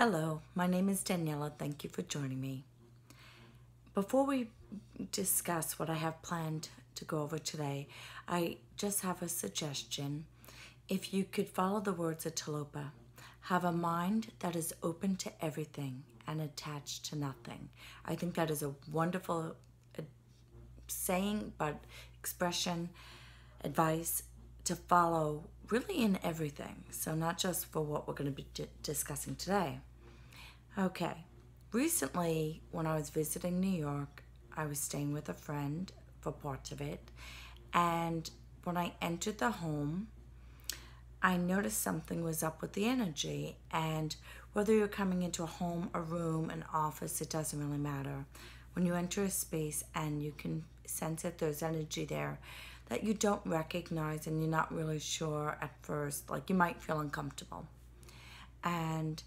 Hello, my name is Daniela. Thank you for joining me. Before we discuss what I have planned to go over today, I just have a suggestion. If you could follow the words of Talopa, have a mind that is open to everything and attached to nothing. I think that is a wonderful saying, but expression, advice to follow really in everything. So not just for what we're going to be discussing today. Okay, recently when I was visiting New York, I was staying with a friend for parts of it, and when I entered the home, I noticed something was up with the energy. And whether you're coming into a home, a room, an office, it doesn't really matter. When you enter a space and you can sense that there's energy there that you don't recognize and you're not really sure at first, like you might feel uncomfortable. And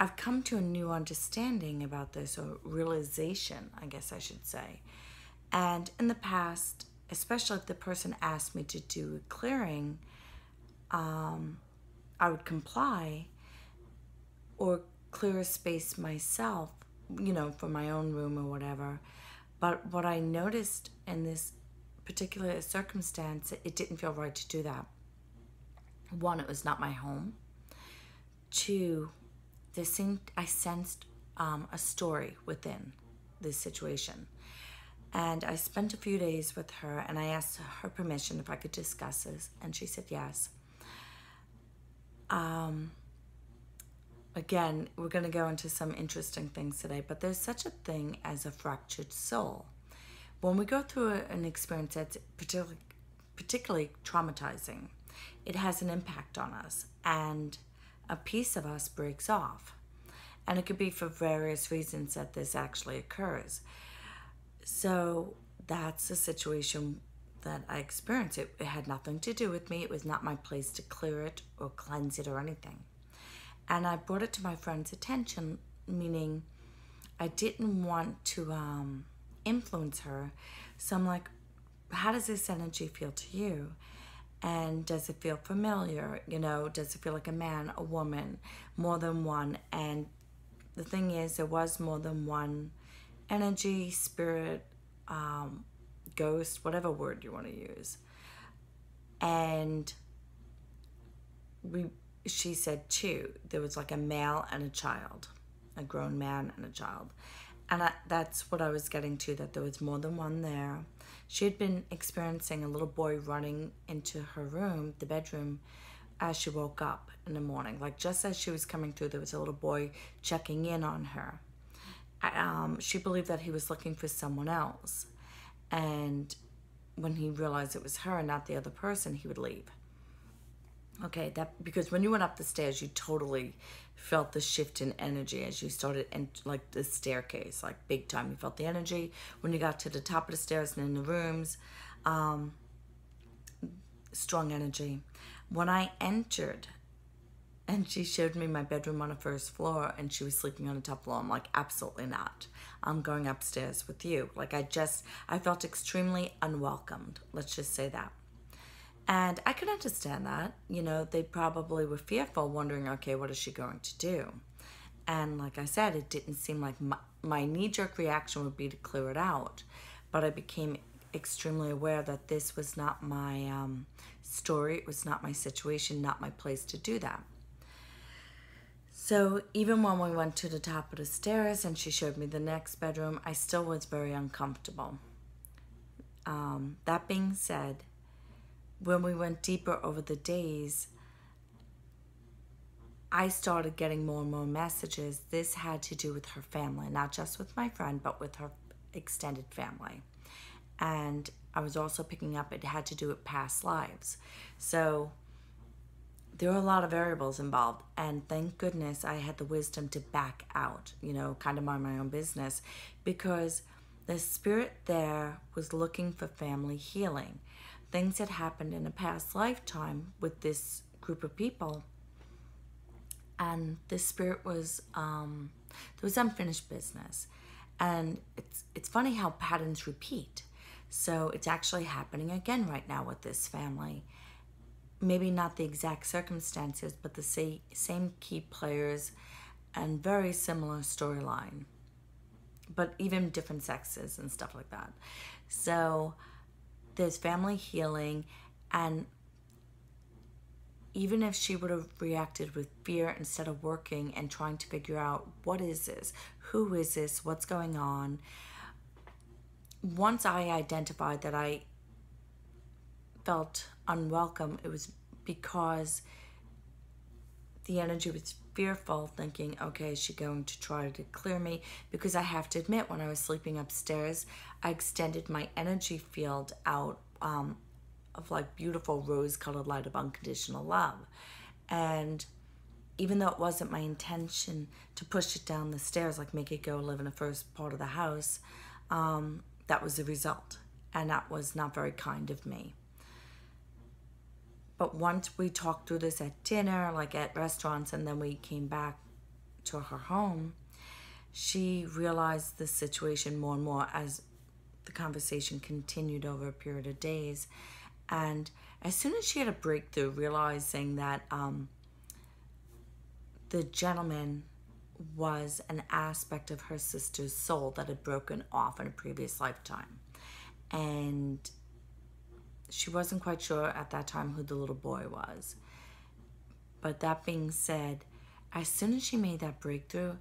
I've come to a new understanding about this, or realization, I guess I should say. And in the past, especially if the person asked me to do a clearing, I would comply or clear a space myself, for my own room or whatever. But what I noticed in this particular circumstance, it didn't feel right to do that. One, it was not my home. Two, I sensed a story within this situation. And I spent a few days with her, and I asked her permission if I could discuss this, and she said yes. Again, we're going to go into some interesting things today, but there's such a thing as a fractured soul. When we go through an experience that's particularly traumatizing, it has an impact on us, and a piece of us breaks off. And it could be for various reasons that this actually occurs. So that's the situation that I experienced. It had nothing to do with me. It was not my place to clear it or cleanse it or anything. And I brought it to my friend's attention, meaning I didn't want to influence her. So I'm like, how does this energy feel to you? And does it feel familiar? Does it feel like a man, a woman, more than one? And the thing is, there was more than one energy, spirit, ghost, whatever word you want to use. And she said two. There was like a male and a child, a grown man and a child. And that's what I was getting to, that there was more than one there. She had been experiencing a little boy running into her room, the bedroom, as she woke up in the morning. Like just as she was coming through, there was a little boy checking in on her. She believed that he was looking for someone else. And when he realized it was her and not the other person, he would leave. Okay, because when you went up the stairs, you totally felt the shift in energy as you started, like the staircase, like big time. You felt the energy when you got to the top of the stairs and in the rooms. Strong energy. When I entered, and she showed me my bedroom on the first floor, and she was sleeping on the top floor, I'm like, absolutely not. I'm going upstairs with you. Like I felt extremely unwelcomed. Let's just say that. And I could understand that. They probably were fearful, wondering, okay, what is she going to do? And like I said, it didn't seem like my knee-jerk reaction would be to clear it out. But I became extremely aware that this was not my story. It was not my situation, not my place to do that. So even when we went to the top of the stairs and she showed me the next bedroom, I still was very uncomfortable. That being said, when we went deeper over the days, I started getting more and more messages. This had to do with her family, not just with my friend, but with her extended family. And I was also picking up it had to do with past lives. So there were a lot of variables involved. And thank goodness I had the wisdom to back out, kind of mind my own business, because the spirit there was looking for family healing. Things that happened in a past lifetime with this group of people. And this spirit was, there was unfinished business. And it's funny how patterns repeat. So it's actually happening again right now with this family. maybe not the exact circumstances, but the same key players and very similar storyline, but even different sexes and stuff like that. So there's family healing, and even if she would have reacted with fear instead of working and trying to figure out, what is this? Who is this? What's going on? Once I identified that I felt unwelcome, it was because the energy was fearful, thinking, okay, is she going to try to clear me? Because I have to admit, when I was sleeping upstairs, I extended my energy field out of like beautiful rose-colored light of unconditional love. And even though it wasn't my intention to push it down the stairs, like make it go live in the first part of the house, that was the result. And that was not very kind of me. But once we talked through this at dinner, like at restaurants, and then we came back to her home, she realized the situation more and more as the conversation continued over a period of days. And as soon as she had a breakthrough, realizing that the gentleman was an aspect of her sister's soul that had broken off in a previous lifetime. And she wasn't quite sure at that time who the little boy was. But that being said, as soon as she made that breakthrough,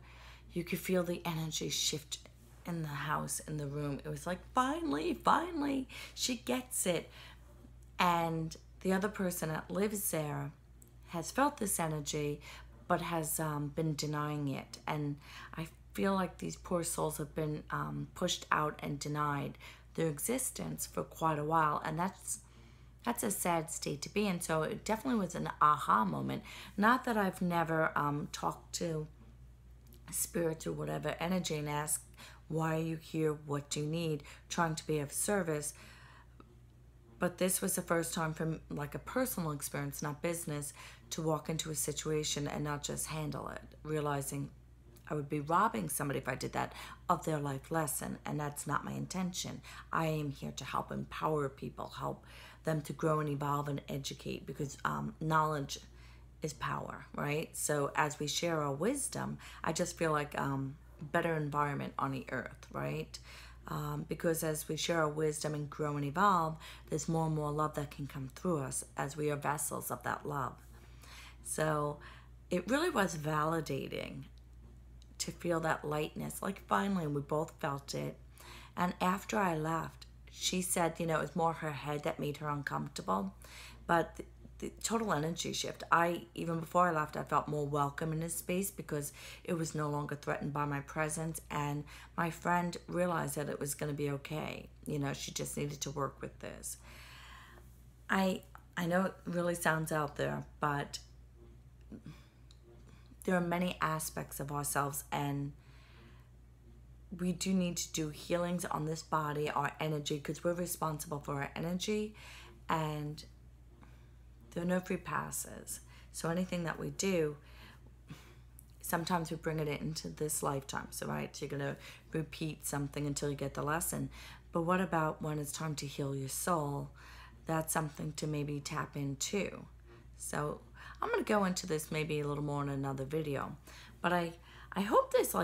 you could feel the energy shift in the house, in the room. It was like, finally, she gets it. And the other person that lives there has felt this energy, but has been denying it. And I feel like these poor souls have been pushed out and denied their existence for quite a while. And that's a sad state to be in. So it definitely was an aha moment. Not that I've never talked to spirits or whatever energy and asked, why are you here? What do you need? Trying to be of service. But this was the first time from like a personal experience, not business, to walk into a situation and not just handle it, realizing I would be robbing somebody if I did that of their life lesson, and that's not my intention. I am here to help empower people, help them to grow and evolve and educate, because knowledge is power, right? So as we share our wisdom, I just feel like better environment on the earth, right? Because as we share our wisdom and grow and evolve, there's more and more love that can come through us as we are vessels of that love. So it really was validating to feel that lightness. Like finally, we both felt it. And after I left, she said, it was more her head that made her uncomfortable. But the total energy shift, even before I left, I felt more welcome in this space because it was no longer threatened by my presence. And my friend realized that it was going to be okay. She just needed to work with this. I know it really sounds out there, but there are many aspects of ourselves, and we do need to do healings on this body, our energy, because we're responsible for our energy, and there are no free passes. So anything that we do, sometimes we bring it into this lifetime. So, right, you're going to repeat something until you get the lesson. But what about when it's time to heal your soul? That's something to maybe tap into. So I'm going to go into this maybe a little more in another video. But I hope this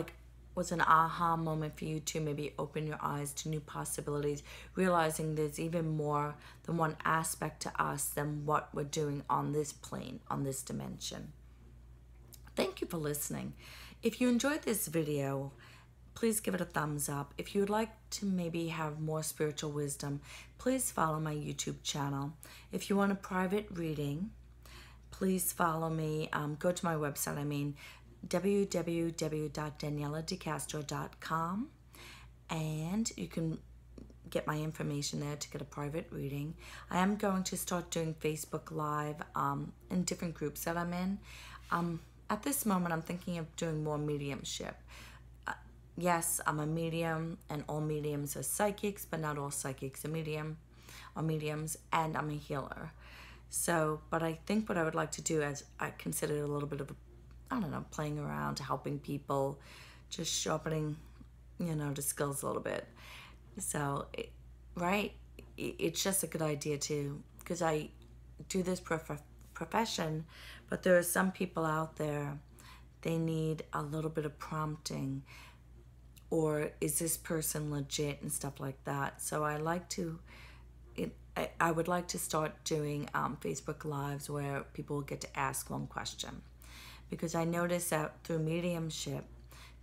was an aha moment for you to maybe open your eyes to new possibilities, realizing there's even more than one aspect to us than what we're doing on this plane, on this dimension. Thank you for listening. If you enjoyed this video, please give it a thumbs up. If you would like to maybe have more spiritual wisdom, please follow my YouTube channel. If you want a private reading, please follow me. Go to my website, www.danieladecastro.com, and you can get my information there to get a private reading. I am going to start doing Facebook Live in different groups that I'm in. At this moment, I'm thinking of doing more mediumship. Yes, I'm a medium, and all mediums are psychics, but not all psychics are mediums, and I'm a healer. So, but I think what I would like to do is I consider it a little bit of playing around, helping people, just sharpening, the skills a little bit. So, it's just a good idea too, because I do this profession, but there are some people out there they need a little bit of prompting, or is this person legit and stuff like that. So I like to, I would like to start doing Facebook Lives where people get to ask one question, because I notice that through mediumship,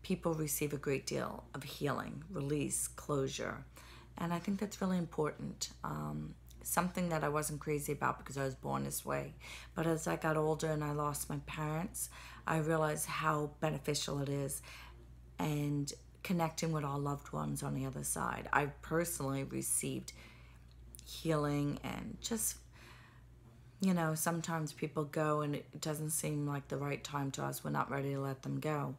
people receive a great deal of healing, release, closure, and I think that's really important. Something that I wasn't crazy about because I was born this way, but as I got older and I lost my parents, I realized how beneficial it is, and connecting with our loved ones on the other side. I personally received healing, and just, you know, sometimes people go and it doesn't seem like the right time to us. We're not ready to let them go.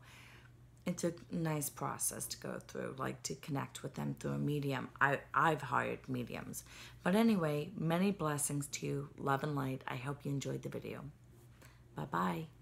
It's a nice process to go through, like to connect with them through a medium. I've hired mediums. But anyway, many blessings to you. Love and light. I hope you enjoyed the video. Bye-bye.